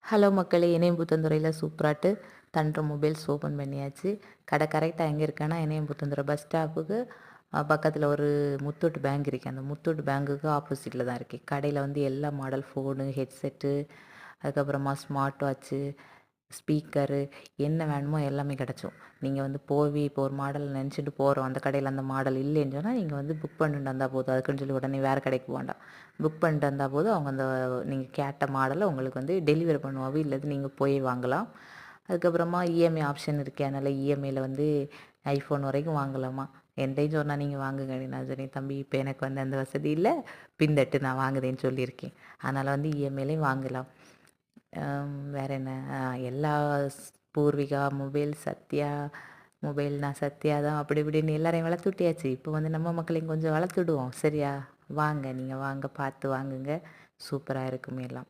Hello மக்களே! இணையம் புத்தந்துறையில சூப்பராட்டு தன்ட்ர mobiles open பண்ணியாச்சு. கடை கரெக்ட்டா எங்கே இருக்கேன்னா, இணையம் புத்தந்துறை பஸ் ஸ்டாப்புக்கு பக்கத்தில ஒரு முத்தூட் பேங்க் இருக்கு. அந்த முத்தூட் பேங்குக்கு ஆப்போசிட்ல தான் இருக்கு. கடையில வந்து எல்லா மாடல் ஃபோனு, ஹெட்செட்டு, அதுக்கப்புறமா ஸ்மார்ட் வாட்ச்சு, ஸ்பீக்கரு என்ன வேணுமோ எல்லாமே கிடச்சும். நீங்கள் வந்து போவி இப்போ ஒரு மாடல் நினச்சிட்டு போகிறோம். அந்த கடையில் அந்த மாடல் இல்லைன்னு சொன்னால், நீங்கள் வந்து புக் பண்ணிட்டு வந்தால் போதும். அதுக்குன்னு சொல்லி உடனே வேறு கடைக்கு வேண்டாம். புக் பண்ணிட்டு வந்தால் போதும். அவங்க அந்த நீங்கள் கேட்ட மாடலை உங்களுக்கு வந்து டெலிவரி பண்ணுவாங்க. இல்லது நீங்கள் போய் வாங்கலாம். அதுக்கப்புறமா இஎம்ஐ ஆப்ஷன் இருக்குது. அதனால் இஎம்ஐயில் வந்து ஐஃபோன் வரைக்கும் வாங்கலாமா. என்கிட்டையும் சொன்னால் நீங்கள் வாங்குங்க. நான் சொன்னேன், தம்பி இப்போ எனக்கு வந்து அந்த வசதி இல்லை, பின்தட்டு நான் வாங்குதேன்னு சொல்லியிருக்கேன். அதனால் வந்து இஎம்ஐலையும் வாங்கலாம். வேறு என்ன எல்லா பூர்விகா மொபைல், சத்யா மொபைல், நான் சத்யா தான் அப்படி இப்படின்னு எல்லாரையும் வளர்த்து விட்டியாச்சு. இப்போ வந்து நம்ம மக்களையும் கொஞ்சம் வளர்த்து விடுவோம். சரியா? வாங்க, நீங்கள் வாங்க, பார்த்து வாங்குங்க. சூப்பராக இருக்கும் எல்லாம்.